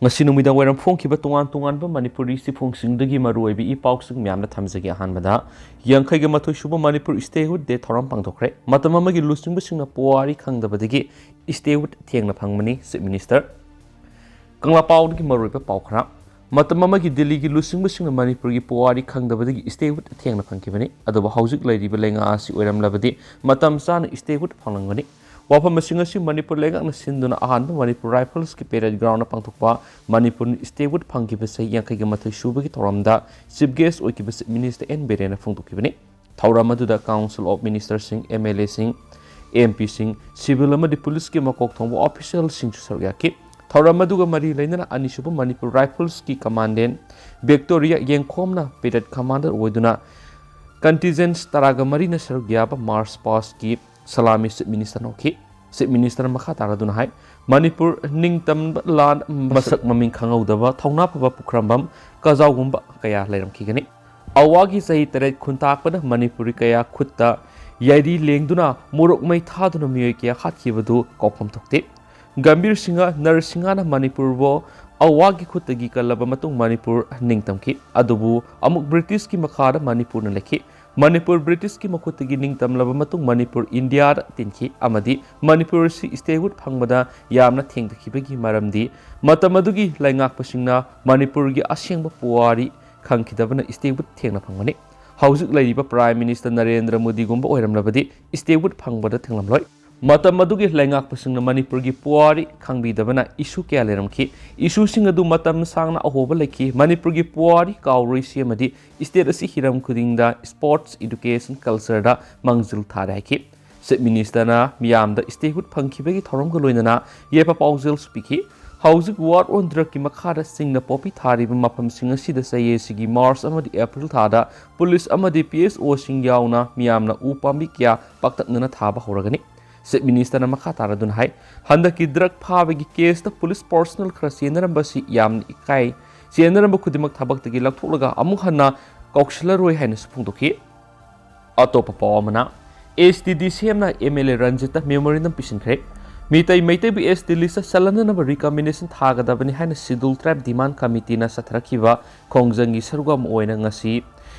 ngasi numidang wairam phongkiba tongan ba Manipuri sifungsingdagi maruoibi I pausing myamna thamjagi ahanbada yangkhaiga mathoi suba Manipur statehood de thoram pangthokre matam amagi lusingba singna puari khangdabadagi statehood thengna phangmani chief minister kangla paudagi maruiba paukhra matam amagi Delhi gi lusingba singna Manipur gi puari khangdabadagi statehood thengna phangkibani adoba haujik lairiba lenga asi oiram labadi matam sana statehood phanglangani wafam masing Manipur legak na sinduna ahan Manipur Rifles ki parade ground na pangthokpa Manipur statehood phangkiba sai yangkai ga mathai suba ki thoramda chief guest oikiba minister N Berena phongtokibani thauram aduda council of ministers sing MLA sing MP sing civil amadi police ki makok thongba official sing sarga ki thauram aduga mari lainana ani suba Manipur Rifles ki commandant Victoria Yengkhomna parade commander oiduna contingents taraga mari na sargya ba Mars pass ki Salami Chief Minister Noki Chief Minister Makha Taradun Hai Manipur Ningtam Land Masak Maming Kangaudava Thauna Paba Pukrambam Kazawgumba Kaya Leram Kigani Awagi Sahi Teret Kuntakpada Manipuri Kaya Kutta Yadi Lengduna Muruk Mai Thaduna Miokia Hatkivadu Kopam Tokte Gambir Singa Narsingana Manipur Wo Awagi Kuttagi Kalaba Matung Manipur Ningtamki Adubu Amuk British Ki Makada Manipur Naleki Manipur British ki makutagi ningtam laba matung Manipur India tinki amadi Manipur si statehood phangmada yamna thengdakibagi maramdi matamadugi laingak pasingna Manipur gi asyengba puari khangkidabana statehood thengna phangmani haujik laiba Prime Minister Narendra Modi gumba oiram labadi statehood phangbada thenglamloi matamadugi laingak pasingna Manipur gi puari khangbidabana issue kya leramki issue singadu matam sangna ahoba leki Manipur gi puari kauroi semadi state asi hiram khudingda sports education culture da mangzil tharai ki chief minister na miyamda statehood phangkhibagi thoram ga loinana yepa paujil spiki haujik war on drug ki makhara singna popi thari ba mapam singa sida saye sigi March amadi April thada police amadi PSO sing yauna miyamna upambi kya paktaknana thaba horagani Chief Minister na Makha Taradun Hai handaki drug phabagi case ta police personal khra senaram basi yamni ikai senaram khudimak thabak tagi laktholaga amuk hanna kauksila roi haina suphungdoki atopa pawamana STDCM na MLA Ranjita memorandum pisinkhre mitai maitai bi STD salana na recommendation thagadabani haina schedule trap demand committee na sathrakiba khongjangi sarugam oina ngasi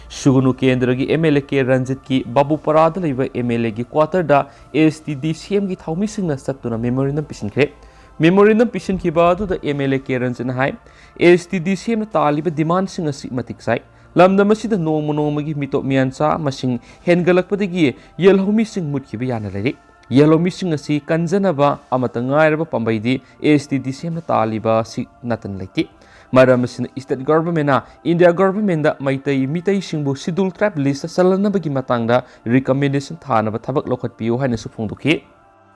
Shugunu Kendragi MLA K Ranjit ki Babu Parada laiba MLA ki quarter da STDCM ki thaumi singna satuna memorandum pisinkhre memorandum pisin ki badu da MLA K Ranjit hai STDCM na taliba demand singa si matik sai lamda masida nomagi mitop miansa masing hengalakpadagi yelhomi sing mutkiba yana lari yelhomi sing asi kanjanaba amata ngairaba pambaidi STDCM na taliba si natan laiti Madam State Government na India Government da maitai mitai singbu schedule trap list salana bagi matangda recommendation thana ba thabak lokhat piu haina suphungduki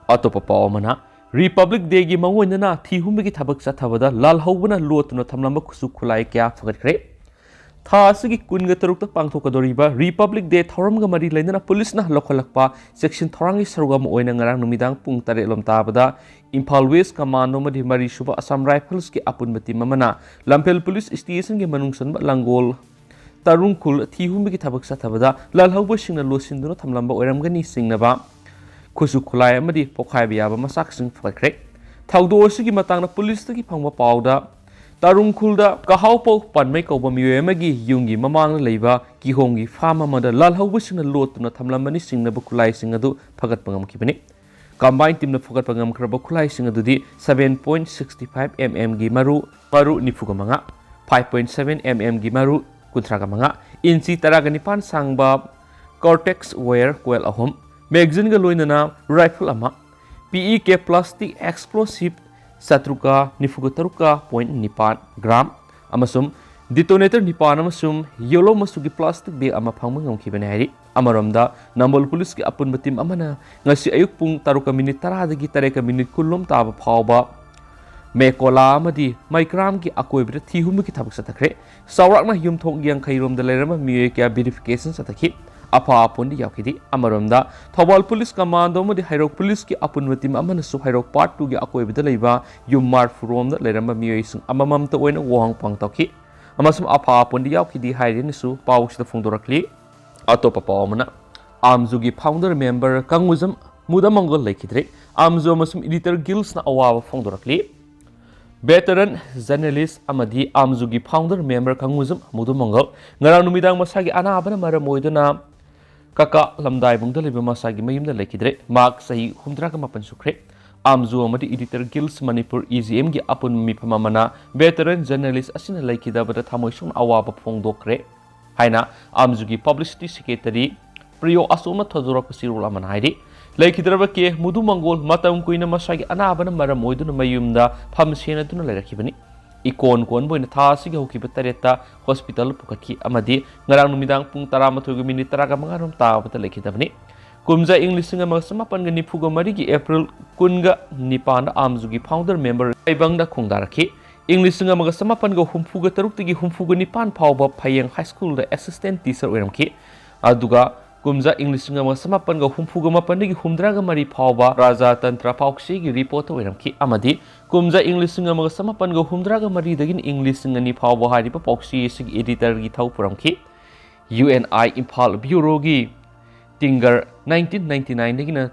atopa pawmana Republic Day gi mangona na thihumbi thabak chathabada lal hobuna lotuna thamlamba khusu khulai kya phagatre Thasigi kunga tarukta pangthokadoriba Republic Day thoramga mari lainana police na lokholakpa section thorangi sarugam oina ngarang numidang pung 8 lom tabada Imphal West Command madi mari suba Assam Rifles ki apunbati mamana Lampel Police Station gi manungsan ba langol tarungkul thihumbi ki thabak sathabada lalhauba singna losinduna thamlamba oiramgani singnaba khusu khulai amadi pokhai biaba masak sing phakre thaudo sigi matangna police gi phangba pawda Tarungkulda kahaupo panmai kauba miyemagi yungi mamang leiba kihongi fama mada lalhauba singna lotuna thamlambani singna bukulai singadu phagat pangam kibani combined team na phagat pangam khraba kulai singadu di 7.65 mm gi maru nifuga manga 5.7 mm gi maru kunthraga manga inchi taraga nipan sangba cortex wire coil ahom magazine ga loinana rifle ama PEK plastic explosive Satruka nifuga taruka point nipan gram amasum detonator nipan amasum yellow masugi plastic bag ama phangma ngomkhibane hari amaramda Nambol police ki apun batim amana ngasi ayuk pung taruka minute 10 dagi tareka minute kullum taba phawba mekola amadi micram ki akoibra thihum ki thabak sathakre sawrakna yumthok yang khairom da lerama miye kya verification sathaki apa apun di yakidi amaramda Thobal Police Command madi Hairok Police ki apunwatim amana su Hairok Part 2 gi akoi bida leiba yumar from da leramba miyoi sung amamam ta oina wang pang tawki amasum apa apun di yakidi hairin su pawks da phungdorakli atopa pawmana amzu gi founder member kanguzam muda mongol lekidre amzu amasum editor guilds na awawa phungdorakli veteran journalist amadi amzugi founder member kangmuzum mudumangal ngarang numidang masagi anabana maram oiduna kaka lamdai bungda leba masagi mayumda lekidre mak sahi humdra ka mapan sukre amzu amadi editor guilds manipur EGM gi apun mi phamamana veteran journalist asina lekidabada thamoisun awaba phongdokre haina amzugi publicity secretary priyo asuma thadura pasirul aman haidi laikidraba ke mudu mangol matam kuina masagi anabana maram oiduna mayumda phamsena tuna lerakibani ikon kon boina thasi ga hokiba tareta hospital pukaki amadi ngarang numidang pung 13 minit 35 taabata lekidabani kumja english nga masamapan ga nifuga mari gi april kunga nipanda amzugi founder member aibangda khungdaraki english nga masamapan ga humfuga taruk tigi humfuga nipan phawba phayeng high school da assistant teacher oiramki aduga kumja english nga masamapan ga humfuga mapan gi humdraga mari phawba raja tantra pauksi gi report oiramki amadi kumja english nga masamapan ga humdraga mari dagin english nga ni phawba hariba pauksi sig editor gi thau puramki UNI Imphal Bureau gi Tinger 1999 dagina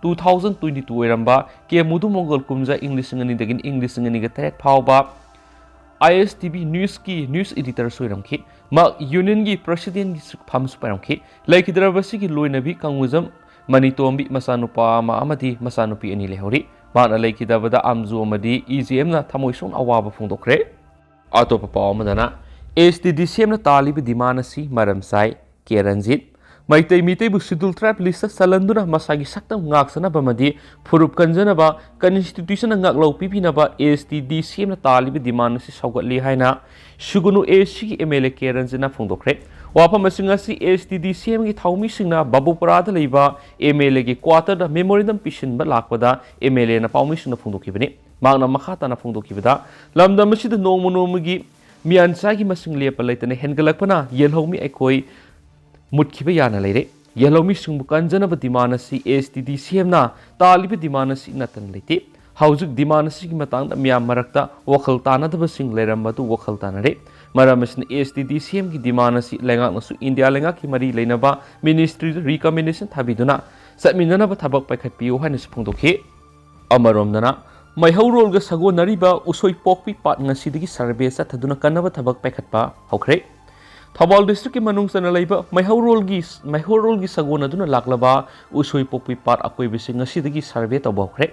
2022 oiramba ke mudu mongol kumja english ngani dagin english ngani ga tek phawba ISTB news ki news editor soiramki ma union gi president gi pham suparamki laikidrabasi gi loinabi kangmuzam manitombi masanupa ma amadi masanupi ani lehori mana laikidabada amzu amadi EGM na thamoison awaba phongdokre atopa pawmadana STDCM na talib dimanasi maramsai keranjit Maitai mitai bu schedule trap list salanduna masagi saktam ngaksana bamadi furup kanjana constitution ngak lau pipina ba STDCM na talib diman si saugatli haina sugunu AC MLA keranjana phongdokre wapa masinga si STDCM gi thaumi singna babupara da leiba MLA gi quarter da memorandum pishin ba lakpada MLA na paumi singna phongdokibani magna makhata na phongdokibada lamdam masida nongmonomugi miansa gi masing lepa laitane hengalakpana yelhomi aikoi mutkiba yana leire yellomi singbu kanjana dimanasi STDCM na talibi dimanasi natan leite haujuk dimanasi gi matang da miam marakta wakhal tana da sing leirambatu wakhal tanare maramasna STDCM gi dimanasi lenga nasu India lenga ki mari leinaba ministry recommendation thabiduna satminana ba thabak paikhat piu haina sphungdokhi amaromdana maihorol ga sago nariba usoi pokpi pat ngasidigi survey sa thaduna kanaba thabak paikhatpa hokre Thabal district ki manung sana laiba maihorol gi sagona duna laklaba usoi pokpi pat akoi bising ngasidagi survey tabokre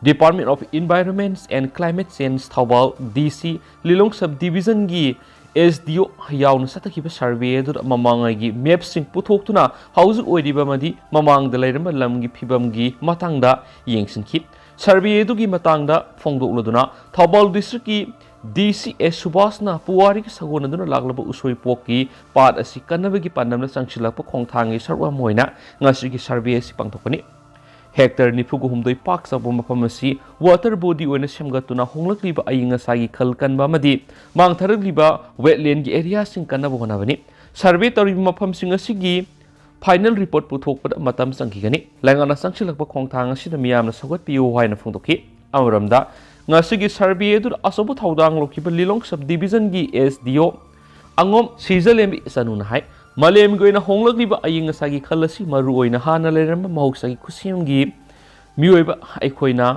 Department of Environment and Climate Change Thabal DC Lilong Subdivision gi SDO yaun satakiba survey dur mamangai gi map sing puthokuna haujuk oiriba madi mamang da lairamba lamgi phibam gi matangda yengsinki survey du gi matangda phongdokloduna Thabal district ki DCS Subasna Puwari ki sagona duna laglaba usoi poki pat asi kanabagi pandamna sangsilakpa khongthangi sarwa moina ngasi ki survey asi pangthokani hectare nifugu humdoi pak sabu mafam asi water body oina semgatuna honglakliba ayinga sagi khalkanba madi mangtharakliba wetland gi area sing kanaba honabani survey tori mafam sing asi gi final report puthokpada matam sangkigani langana sangsilakpa khongthang asi da miyamna sagat piu haina phongdokhi amaramda ngasigi survey edu asobu thaudang lokiba lilong subdivision gi SDO angom sizalembi sanuna hai malem goina honglakliba ayinga sagi khalasi maru oina hana leramba mahoksagi khusimgi miyoiba aikoina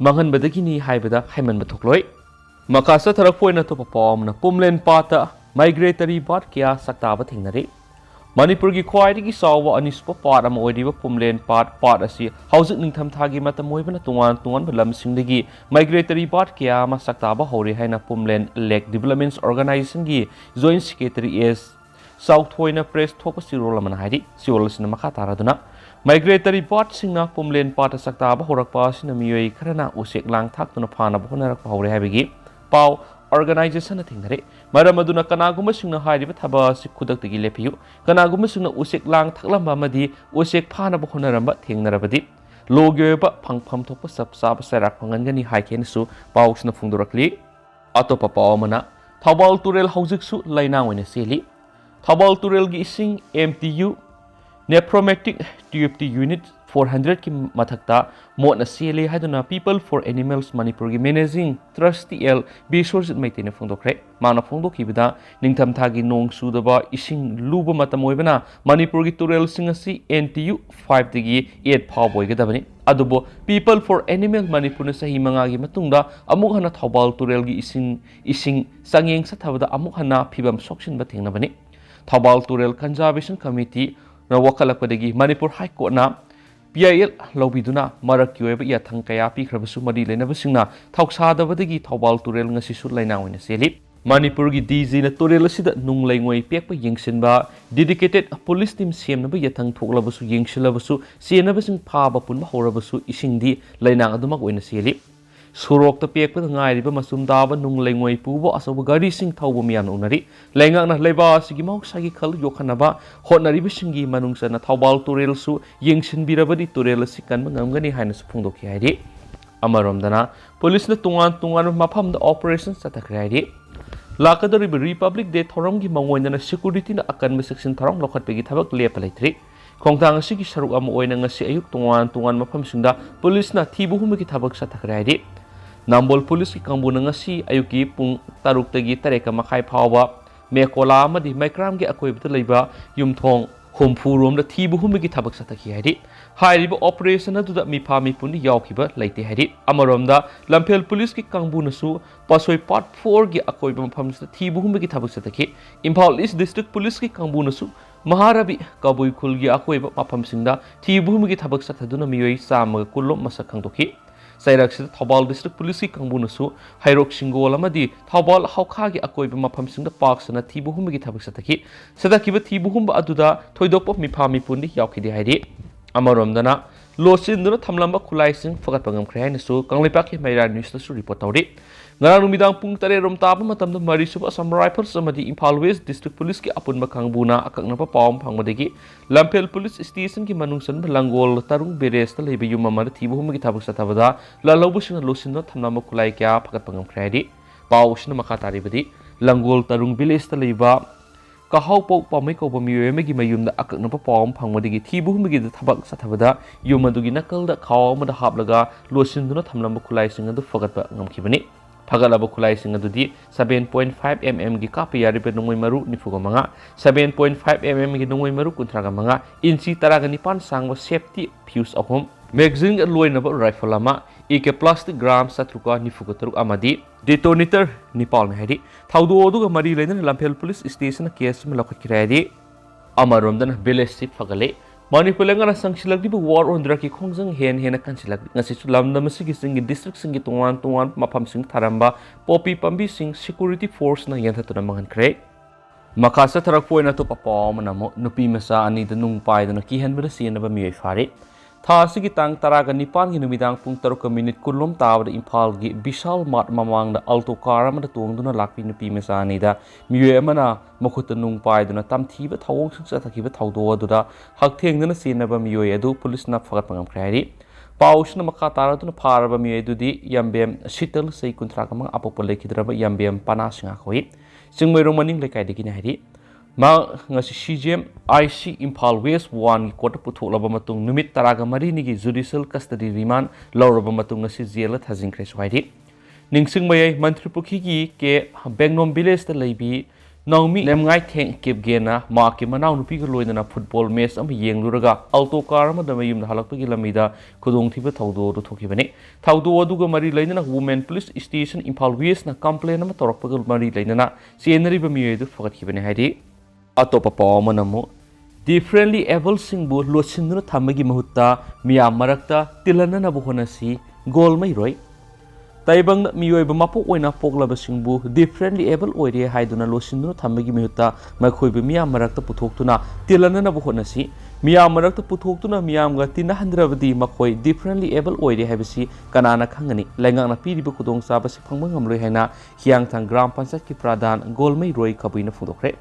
manghanbadagini haibada haimanba thokloi makasa tharakpoina to papamna pumlen pata migratory bird kya saktaba thingnare Manipur gi khwaidagi sawa anispa part ama oidiba pumlen part asi haujuk ningtham thagi matam oibana tungan balam singdagi migratory bird kya ma saktaba hori haina pumlen lake development organization gi joint secretary is south hoina press thopa sirol man haidi siol sina makha taraduna migratory bird singna pumlen part saktaba horakpa sina miyoi kharana usek lang thak tuna phana bhonarak hori habigi pau organization thingnare maramaduna kanaguma singna hairiba thaba si khudak tagi lepiyu kanaguma singna usek lang thaklamba amadi usek phana ba honaramba thingnarabadi logyoba phangpham thokpa sapsab sarak phangangani haikhen su pausna phungdorakli atopa pawmana thabal turel haujik su laina oina seli thabal turel gi ising MTU nephromatic TFT unit 400 ki mathakta mona sele haduna people for animals manipur gi managing trustee L bisorjit maitene phongdokre mana phongdokibida ningtham thagi nong sudaba ising luba matam oibana manipur gi turel sing asi NTU 5 digi 8 phaw boigadabani अदुबो people for animal Manipur सही मंगागी मतुंगदा अमुक हना थौबाल तुरेल की इसिंग संगेंग सथबदा अमुक हना फिबम सोक्सिन बथेंगनबनी थौबाल तुरेल कंजर्वेशन कमिटी वखलपदगी मणिपुर हाई कोर्ट ना PIL लौबिदुना मरक की ओइब याथंग कया पीख्रबसु मरी लेनबसिंगना थौसादबदगी Thoubal तुरेल ngasisu laina oina seli Manipur की DG ना तुरेल असिदा नुंगलाइंगोइ पेकप यंगसिनबा डेडिकेटेड पुलिस टीम सेमनबा याथंग थोकलबसु यंगसिलबसु सेनबसिंग फाबा पुनबा होरबसु इसिंगदी लाइना अदुमक ओइना सेली सुरोक्ता पेकप ngairiba masum daba nunglengoi pubo asoba gari sing thaubo mian unari lengakna leiba sigi mausagi khal yokhanaba hotnariba singi manungsana thawbal turel su yengsin birabadi turel sikan ngamgani haina sphungdoki hairi amaromdana police na tungan mafamda operation satakrai hairi lakadariba republic day thoramgi mangoinana security na akan section thoram lokhatpegi thabak lepalaitri khongtang asigi saruk am oina ngasi ayuk tungan mafamsingda police na thibu humigi thabak satakrai hairi Nambol Police ki kangbuna ngasi ayuki pung taruk tagi tareka makai phawa mekola amadi micram gi akoibta leiba yumthong homfurom da thibu humigi thabak sataki hairi hairiba operation adu da mipa mipuni yaukiba leite hairi amaromda Lamphel Police ki kangbuna su pasoi part 4 gi akoiba maphamsa thibu humigi thabak sataki Imphal East District Police ki kangbuna su Maharabi kabui khulgi akoiba maphamsingda thibu humigi thabak sathaduna miyoi samaga kullo masak khangdoki Sairaksid Thobal District Police ki kangbuna hairok singol amadi Thobal hawkha gi akoiba maphamsingda parksana thibu humigi thabak sataki sadakiba thibu humba aduda thoidokpa mipha mipundi yaukhidi hairi amaromdana losinduna thamlamba khulaising fagat pangam khre haina su kangleipak ki maira news su report tawri ngarang numidang pung tare rom taba matamda mari suba Assam Rifles amadi Imphal West District Police ki apunba kangbuna akaknapa pawam phangmadagi Lamphel Police Station ki manungsan langol tarung beres ta leiba yuma mar thibu humgi thabak sathabada lalobusina losinno thamnama khulai kya phagat pangam khraidi pawusina makha taribadi langol tarung village ta leiba kahau pau pamai ko bami megi mayumda akaknapa pawam phangmadagi thibu humgi thabak sathabada yumadugi nakalda khawma da haplaga losinduna thamnama khulai singa du fagat ngamkhibani Pagalaba kulai singa dudi 7.5 mm gi kapi yari pe nungoi maru nifuga manga 7.5 mm gi nungoi maru kuntraga manga inchi taraga nipan sangwa safety fuse ahom magazine ga loinaba rifle ama ek plastic gram satruka nifuga taruk amadi detonator nipal na hari thaudu odu ga mari leina Lamphel Police Station case me lokhat kiradi amaromdan village sit fagale Manipur lenga sangsilak di war on draki khongjang hen kansilak ngasi chulam namasi gi singi district singi tungan mafam sing tharamba popi pambi sing security force na yan thatuna mangan kre makasa tharak poina to papa manamo nupi masa ani da nung pai da ki hen bra sin ba mi fare tha sigi tang taraga nipan gi numidang pung 3 minute kulom tawda Imphal gi Bishal Mart mamang da alto car amada tongduna lakpi nupi masa ani da miye amana makhuta nung pai duna tamthiba thawong sungsa thakiba thawdo aduda hakthengna sinaba miye adu police na fagat pangam khrairi pausna makha taraduna pharaba miye dudi yambem sital sei kuntra kamang apopole khidraba yambem panasinga khoi singmoi romaning lekai degi na hari ma ngasi CGM IC Imphal West 1 court puthulaba matung numit taraga mari ni gi judicial custody remand lawraba matung ngasi jail thajing kre swairi ningsing mayai mantri pukhi gi ke Bengnom village ta leibi naumi lemngai theng kep gena ma ki manaw nupi ga loidana football match am yengluraga alto car ma da mayum da halakpa gi lamida khudong thiba thawdo ru thoki bane thawdo adu ga mari leinana women police station Imphal West na complaint ma torokpa ga mari leinana scenery ba mi edu fagat ki bane haidi atopa pawamanamo differently able singbu losinduna thamagi mahutta miya marakta tilana na buhonasi goal mai roi taibang miyoi ba mapu oina poklaba singbu differently able oire haiduna losinduna thamagi mahutta makhoi ba miya marakta puthoktuna tilana na buhonasi miya marakta puthoktuna miyam ga tina handrabadi makhoi differently able oire haibasi kanana khangani laingana piriba khudong saba si phangma ngamloi haina hiang thang gram panchayat ki pradhan goal mai roi kabuina phudokre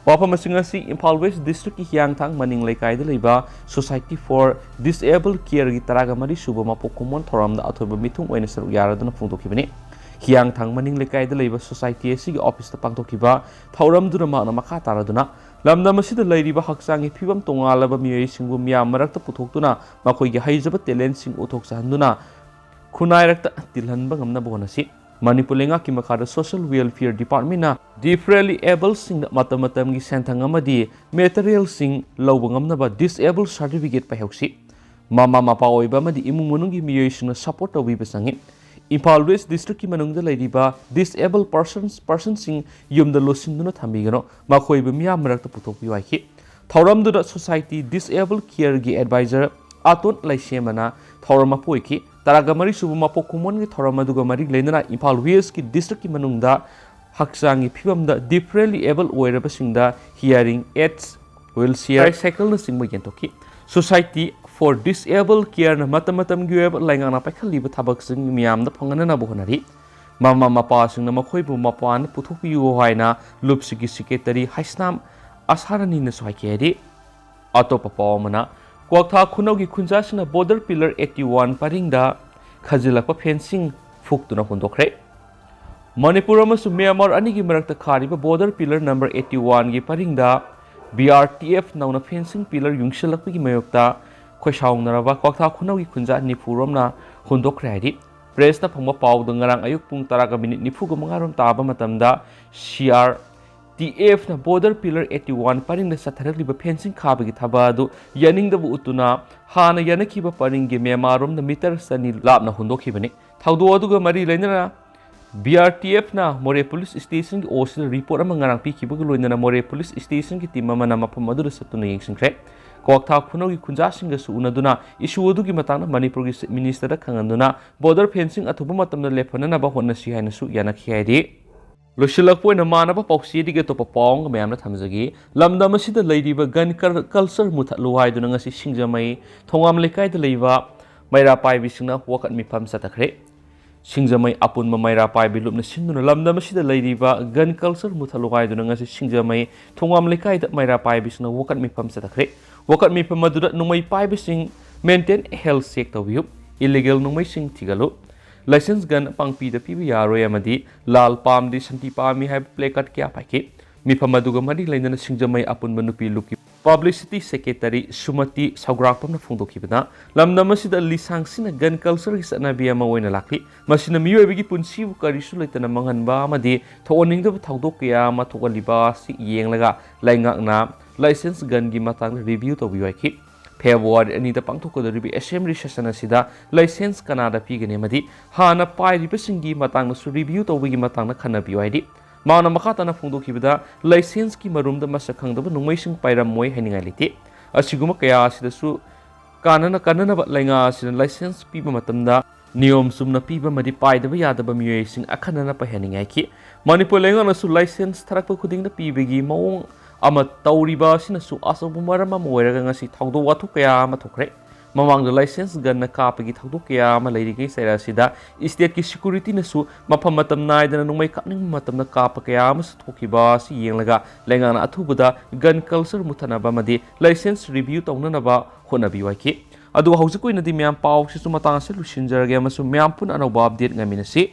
Wapam masingasi Imphal West District ki hiang thang maning laikai da leiba Society for Disabled Care gi taraga mari suba mapo common thoram da athoba mithung oina saru yara duna phungtokibani hiang thang maning laikai da leiba society si gi office ta pangtokiba thoram duna ma na makha taraduna lamda masida leiriba haksangi phibam tongalaba miyoi singbu miyam marakta puthoktuna makoi gi haijaba talent sing uthok sahanduna khunai rakta tilhanba ngamna bonasi Manipur lenga ki makada Social Welfare Department na differently able sing matam gi senthang amadi material sing lawbangam na ba disabled certificate pa hausi ꯃꯃꯥ ꯃꯄꯥ ꯑꯣꯏꯕ ꯑꯃꯗꯤ ꯏꯃꯨꯡ ꯃꯅꯨꯡꯒꯤ ꯃꯤꯑꯣꯏꯁꯤꯡꯅ support ꯇꯧꯕꯤꯕ ꯆꯪꯏ Imphal west ꯗꯤꯁꯇ꯭ꯔꯤꯛꯀꯤ ꯃꯅꯨꯡꯗ ꯂꯩꯔꯤꯕ ꯗꯤꯁꯑꯦꯕꯜ ꯄꯔꯁꯟꯁꯤꯡ ꯌꯨꯝꯗ ꯂꯣꯠꯁꯤꯟꯗꯨꯅ ꯊꯝꯕꯤꯒꯅꯨ ꯃꯈꯣꯏꯕꯨ ꯃꯤꯌꯥꯝ ꯃꯔꯛꯇ ꯄꯨꯊꯣꯛꯄꯤꯌꯨ ꯍꯥꯏꯈꯤ ꯊꯧꯔꯝꯗꯨꯗ ꯁꯣꯁꯥꯏꯇꯤ ꯗꯤꯁꯑꯦꯕꯜ ꯀꯤꯌꯔꯒꯤ ꯑꯦꯗꯚꯥꯏꯖꯔ ꯑꯇꯣꯟ ꯂꯩꯁꯦꯝꯕꯅ ꯊꯧꯔꯝ ꯃꯄꯨ ꯑꯣꯏꯈꯤ ꯇꯔꯥꯒ ꯁꯨꯕ ꯃꯄꯣꯛ ꯀꯨꯝꯑꯣꯟꯒꯤ ꯊꯧꯔꯝ ꯑꯗꯨꯒ ꯃꯔꯤ ꯂꯩꯅꯅ ꯏꯝꯐꯥꯜ ꯋꯦꯁꯀꯤ ꯗꯤꯁꯇ꯭ꯔꯤꯛꯀꯤ ꯃꯅꯨꯡꯗ ꯍꯛꯆꯥꯡꯒꯤ ꯐꯤꯕꯝꯗ ꯗꯤꯐꯔꯦꯟꯠꯂꯤ ꯑꯦꯕꯜ ꯑꯣꯏꯔꯕꯁꯤꯡꯗ ꯍꯤꯌꯥꯔꯤꯡ ꯑꯦꯗꯁ ꯋꯤꯜꯆꯤꯌꯔ ꯁꯥꯏꯀꯜꯅꯆꯤꯡꯕ ꯌꯦꯟꯊꯣꯛꯈꯤ ꯁꯣꯁꯥꯏꯇꯤ ꯐꯣꯔ ꯗꯤꯁꯑꯦꯕꯜ ꯀꯤꯌꯔꯅ ꯃꯇꯝꯒꯤ ꯑꯣꯏꯕ ꯂꯩꯉꯥꯛꯅ ꯄꯥꯏꯈꯠꯂꯤꯕ ꯊꯕꯛꯁꯤꯡ ꯃꯤꯌꯥꯝꯗ ꯐꯪꯍꯟꯅꯕ ꯍꯣꯠꯅꯔꯤ ꯃꯃꯥ ꯃꯄꯥꯁꯤꯡꯅ ꯃꯈꯣꯏꯕꯨ ꯃꯄꯥꯟꯗ ꯄꯨꯊꯣꯛꯄꯤꯌꯨ ꯍꯥꯏꯅ ꯂꯨꯞꯁꯤꯒꯤ ꯁꯦꯀ꯭ꯔꯦꯇꯔꯤ ꯍꯥꯏꯁꯅꯥꯝ ꯑꯁꯥꯔꯥꯅꯤꯅꯁꯨ ꯍꯥꯏꯈꯤ ꯍꯥꯏꯔꯤ ꯑꯇꯣꯞꯄ ꯄꯥꯎ ꯑꯃꯅ ꯀ꯭ꯋꯥꯊꯥ ꯈꯨꯅꯧꯒꯤ ꯈꯨꯟꯖꯥꯁꯤꯡꯅ ꯕꯣꯔꯗꯔ ꯄꯤꯂꯔ 81 ꯄꯔꯤꯡꯗ ꯈꯖꯤꯜꯂꯛꯄ ꯐꯦꯟꯁꯤꯡ ꯐꯨꯛꯇꯨꯅ ꯍꯨꯟꯗꯣꯛꯈ꯭ꯔꯦ ꯃꯅꯤꯄꯨꯔ ꯑꯃꯁꯨꯡ ꯃ꯭ꯌꯥꯟꯃꯥꯔ ꯑꯅꯤꯒꯤ ꯃꯔꯛꯇ Kharif border pillar number 81ꯒꯤ ꯄꯔꯤꯡꯗ BRTF ꯅꯧꯅ ꯐꯦꯟꯁꯤꯡ ꯄꯤꯂꯔ ꯌꯨꯡꯁꯤꯜꯂꯛꯄꯒꯤ ꯃꯥꯌꯣꯛꯇ ꯈꯣꯏꯁꯥꯎꯅꯔꯕ ꯀ꯭ꯋꯥꯊꯥ ꯈꯨꯅꯧꯒꯤ ꯈꯨꯟꯖꯥ ꯅꯤꯐꯨꯔꯣꯝꯅ ꯍꯨꯟꯗꯣꯛꯈ꯭ꯔꯦ ꯍꯥꯏꯔꯤ ꯄ꯭ꯔꯦꯁꯅ ꯐꯪꯕ ꯄꯥꯎꯗ ꯉꯔꯥꯡ ꯑꯌꯨꯛ ꯄꯨꯡ 10:45 ꯇꯥꯕ ꯃꯇꯝꯗ CRTFꯅ ꯕꯣꯔꯗꯔ ꯄꯤꯂꯔ 81 ꯄꯔꯤꯡꯗ ꯆꯠꯊꯔꯛꯂꯤꯕ ꯐꯦꯟꯁꯤꯡ ꯈꯥꯕꯒꯤ ꯊꯕꯛ ꯑꯗꯨ ꯌꯥꯅꯤꯡꯗꯕ ꯎꯠꯇꯨꯅ ꯍꯥꯟꯅ ꯌꯥꯅꯈꯤꯕ ꯄꯔꯤꯡꯒꯤ ꯃ꯭ꯌꯥꯟꯃꯥꯔꯔꯣꯝꯗ ꯃꯤꯇꯔ 200 ꯂꯥꯞꯅ ꯍꯨꯟꯗꯣꯛꯈꯤꯕꯅꯤ ꯊꯧꯗꯣꯛ ꯑꯗꯨꯒ ꯃꯔꯤ ꯂꯩꯅꯅ BRTFꯅ ꯃꯣꯔꯦ ꯄꯨꯂꯤꯁ ꯁ꯭ꯇꯦꯁꯟꯒꯤ ꯑꯣꯁꯤꯗ ꯔꯤꯄꯣꯔꯠ ꯑꯃ ꯉꯔꯥꯡ ꯄꯤꯈꯤꯕꯒ ꯂꯣꯏꯅꯅ ꯃꯣꯔꯦ ꯄꯨꯂꯤꯁ ꯁ꯭ꯇꯦꯁꯟꯒꯤ ꯇꯤꯝ ꯑꯃꯅ ꯃꯐꯝ ꯑꯗꯨꯗ ꯆꯠꯇꯨꯅ ꯌꯦꯡꯁꯤꯟꯈ꯭ꯔꯦ ꯀ꯭ꯋꯥꯊꯥ ꯈꯨꯅꯧꯒꯤ ꯈꯨꯟꯖꯥꯁꯤꯡꯒꯁꯨ ꯎꯅꯗꯨꯅ ꯏꯁꯨ ꯑꯗꯨꯒꯤ ꯃꯇꯥꯡꯗ ꯃꯅꯤꯄꯨꯔꯒꯤ ꯆꯤꯐ ꯃꯤꯅꯤꯁꯇꯔꯗ ꯈꯪꯍꯟꯗꯨꯅ ꯕꯣꯔꯗꯔ ꯐꯦꯟꯁꯤꯡ ꯑꯊꯨꯕ ꯃꯇꯝꯗ ꯂꯦꯞꯍꯟꯅꯕ ꯍꯣꯠꯅꯁꯤ ꯍꯥꯏꯅꯁꯨ ꯌꯥꯅꯈꯤ ꯍꯥꯏꯔꯤ ꯂꯣꯏꯁꯤꯜꯂꯛꯄ ꯑꯣꯏꯅ ꯃꯥꯟꯅꯕ ꯄꯥꯎꯆꯦꯗꯒꯤ ꯑꯇꯣꯞꯄ ꯄꯥꯎ ꯑꯃꯒ ꯃꯌꯥꯝꯅ ꯊꯝꯖꯒꯤ ꯂꯝꯗꯝ ꯑꯁꯤꯗ ꯂꯩꯔꯤꯕ ꯒꯟ ꯀꯜꯆꯔ ꯃꯨꯊꯠꯂꯨ ꯍꯥꯏꯗꯨꯅ ꯉꯁꯤ ꯁꯤꯡꯖꯃꯩ ꯊꯣꯉꯥꯝ ꯂꯩꯀꯥꯏꯗ ꯂꯩꯕ ꯃꯩꯔꯥ ꯄꯥꯏꯕꯤꯁꯤꯡꯅ ꯋꯥꯀꯠ ꯃꯤꯐꯝ ꯆꯠꯊꯈ꯭ꯔꯦ ꯁꯤꯡꯖꯃꯩ ꯑꯄꯨꯟꯕ ꯃꯩꯔꯥ ꯄꯥꯏꯕꯤ ꯂꯨꯞꯅ ꯁꯤꯟꯗꯨꯅ ꯂꯝꯗꯝ ꯑꯁꯤꯗ ꯂꯩꯔꯤꯕ ꯒꯟ ꯀꯜꯆꯔ ꯃꯨꯊꯠꯂꯨ ꯍꯥꯏꯗꯨꯅ ꯉꯁꯤ ꯁꯤꯡꯖꯃꯩ ꯊꯣꯉꯥꯝ ꯂꯩꯀꯥꯏꯗ ꯃꯩꯔꯥ ꯄꯥꯏꯕꯤꯁꯤꯡꯅ ꯋꯥꯀꯠ ꯃꯤꯐꯝ ꯆꯠꯊꯈ꯭ꯔꯦ ꯋꯥꯀꯠ ꯃꯤꯐꯝ ꯑꯗꯨꯗ ꯅꯣꯡꯃꯩ ꯄꯥꯏꯕꯁꯤꯡ ꯃꯦꯟꯇꯦꯟ ꯍꯦꯜꯊ ꯆꯦꯛ ꯇꯧꯕꯤꯌꯨ ꯏꯂꯤꯒꯦꯜ ꯅꯣꯡꯃꯩꯁꯤꯡ ꯊꯤꯒꯠꯂꯨ ꯂꯥꯏꯁꯦꯟꯁ ꯒꯟ ꯄꯥꯡꯄꯤꯗ ꯄꯤꯕ ꯌꯥꯔꯣꯏ ꯑꯃꯗꯤ ꯂꯥꯜ ꯄꯥꯝꯗꯤ ꯁꯟꯇꯤ ꯄꯥꯝꯃꯤ ꯍꯥꯏꯕ ꯄ꯭ꯂꯦꯀꯥꯔꯗ ꯀꯌꯥ ꯄꯥꯏꯈꯤ ꯃꯤꯐꯝ ꯑꯗꯨꯒ ꯃꯔꯤ ꯂꯩꯅꯅ ꯁꯤꯡꯖꯃꯩ ꯑꯄꯨꯟꯕ ꯅꯨꯄꯤ ꯂꯨꯞꯀꯤ ꯄꯕ꯭ꯂꯤꯁꯤꯇꯤ ꯁꯦꯀ꯭ꯔꯦꯇꯔꯤ ꯁꯨꯃꯇꯤ ꯁꯧꯒ꯭ꯔꯥꯛꯄꯝꯅ ꯐꯣꯡꯗꯣꯛꯈꯤꯕꯗ ꯂꯝꯗꯝ ꯑꯁꯤꯗ ꯂꯤꯁꯥꯡꯁꯤꯅ ꯒꯟ ꯀꯜꯆꯔꯒꯤ ꯆꯠꯅꯕꯤ ꯑꯃ ꯑꯣꯏꯅ ꯂꯥꯛꯂꯤ ꯃꯁꯤꯅ ꯃꯤꯑꯣꯏꯕꯒꯤ ꯄꯨꯟꯁꯤꯕꯨ ꯀꯔꯤꯁꯨ ꯂꯩꯇꯅ ꯃꯥꯡꯍꯟꯕ ꯑꯃꯗꯤ ꯊꯣꯛꯍꯟꯅꯤꯡꯗꯕ ꯊꯧꯗꯣꯛ ꯀꯌꯥ ꯑꯃ ꯊꯣꯛꯍꯜꯂꯤꯕ ꯑꯁꯤ ꯌꯦꯡꯂꯒ ꯂꯩꯉꯥꯛꯅ ꯂꯥꯏꯁꯦꯟꯁ ꯒꯟꯒꯤ ꯃꯇꯥꯡꯗ ꯔꯤꯚꯤꯌꯨ ꯇꯧꯕꯤꯌꯨ ꯍꯥꯏꯈꯤ ꯐꯦꯕ꯭ꯔꯨꯋꯥꯔꯤ 2ꯗ ꯄꯥꯡꯊꯣꯛꯀꯗꯧꯔꯤꯕ ꯑꯦꯁꯦꯝꯕ꯭ꯂꯤ ꯁꯦꯁꯟ ꯑꯁꯤꯗ ꯂꯥꯏꯁꯦꯟꯁ ꯀꯅꯥꯗ ꯄꯤꯒꯅꯤ ꯑꯃꯗꯤ ꯍꯥꯟꯅ ꯄꯥꯏꯔꯤꯕꯁꯤꯡꯒꯤ ꯃꯇꯥꯡꯗꯁꯨ ꯔꯤꯚꯤꯌꯨ ꯇꯧꯕꯒꯤ ꯃꯇꯥꯡꯗ ꯈꯟꯅꯕꯤꯌꯨ ꯍꯥꯏꯔꯤ ꯃꯥꯅ ꯃꯈꯥ ꯇꯥꯅ ꯐꯣꯡꯗꯣꯛꯈꯤꯕꯗ ꯂꯥꯏꯁꯦꯟꯁꯀꯤ ꯃꯔꯨꯝꯗ ꯃꯁꯛ ꯈꯪꯗꯕ ꯅꯣꯡꯃꯩꯁꯤꯡ ꯄꯥꯏꯔꯝꯃꯣꯏ ꯍꯥꯏꯅꯤꯡꯉꯥꯏ ꯂꯩꯇꯦ ꯑꯁꯤꯒꯨꯝꯕ ꯀꯌꯥ ꯑꯁꯤꯗꯁꯨ ꯀꯥꯟꯅꯅꯕ ꯂꯩꯉꯥꯛ ꯑꯁꯤꯅ ꯂꯥꯏꯁꯦꯟꯁ ꯄꯤꯕ ꯃꯇꯝꯗ ꯅꯤꯌꯣꯝ ꯆꯨꯝꯅ ꯄꯤꯕ ꯑꯃꯗꯤ ꯄꯥꯏꯗꯕ ꯌꯥꯗꯕ ꯃꯤꯑꯣꯏꯁꯤꯡ ꯑꯈꯟꯅꯅ ꯄꯥꯏꯍꯟꯅꯤꯡꯉꯥꯏ ꯍꯥꯏꯈꯤ ꯃꯅꯤꯄꯨꯔ ꯂꯩꯉꯥꯛꯅꯁꯨ ꯂꯥꯏꯁꯦꯟꯁ ꯊꯥꯔꯛꯄ ꯈꯨꯗꯤꯡꯗ ꯄꯤꯕꯒꯤ ꯃꯑꯣꯡ ꯑꯃ ꯇꯧꯔꯤꯕ ꯑꯁꯤꯅꯁꯨ ꯑꯆꯧꯕ ꯃꯔꯝ ꯑꯃ ꯑꯣꯏꯔꯒ ꯉꯁꯤ ꯊꯧꯗꯣꯛ ꯋꯥꯊꯣꯛ ꯀꯌꯥ ꯑꯃ ꯊꯣꯛꯈ꯭ꯔꯦ ꯃꯃꯥꯡꯗ ꯂꯥꯏꯁꯦꯟꯁ ꯒꯟꯅ ꯀꯥꯞꯄꯒꯤ ꯊꯧꯗꯣꯛ ꯀꯌꯥ ꯑꯃ ꯂꯩꯔꯤꯉꯩ ꯆꯩꯔ ꯑꯁꯤꯗ ꯏꯁꯇꯦꯠꯀꯤ ꯁꯦꯀ꯭ꯌꯨꯔꯤꯇꯤꯅꯁꯨ ꯃꯇꯝ ꯅꯥꯏꯗꯅ ꯅꯣꯡꯃꯩ ꯀꯥꯞꯅꯤꯡꯕ ꯃꯇꯝꯗ ꯀꯥꯞꯄ ꯀꯌా ꯑꯃꯁꯨ ꯊꯣꯛꯈꯤꯕ ꯑꯁꯤ ꯌꯦꯡꯂꯒ ꯂꯩꯉꯥꯛꯅ ꯑꯊꯨꯕꯗ ꯒꯟ ꯀꯜꯆꯔ ꯃꯨꯊꯠꯅꯕ ꯑꯃꯗꯤ ꯂꯥꯏꯁꯦꯟꯁ ꯔꯤꯚꯤꯌꯨ ꯇꯧꯅꯅꯕ ꯍꯣꯠꯅꯕꯤꯌꯨ ꯍꯥꯏꯈꯤ ꯑꯗꯨꯒ ꯍꯧꯖꯤꯛ ꯑꯣꯏꯅꯗꯤ ꯃꯌꯥꯝ ꯄꯥꯎꯁꯤꯁꯨ ꯃꯇꯥꯡ ꯑꯁꯤ ꯂꯣꯏꯁꯤꯟꯖꯔꯒꯦ ꯑꯃꯁꯨꯡ ꯃꯌꯥꯝ ꯄꯨꯟꯅ ꯑꯅꯧꯕ ꯑꯞꯗꯦꯠ ꯉꯥꯏꯃꯤꯟꯅꯁꯤ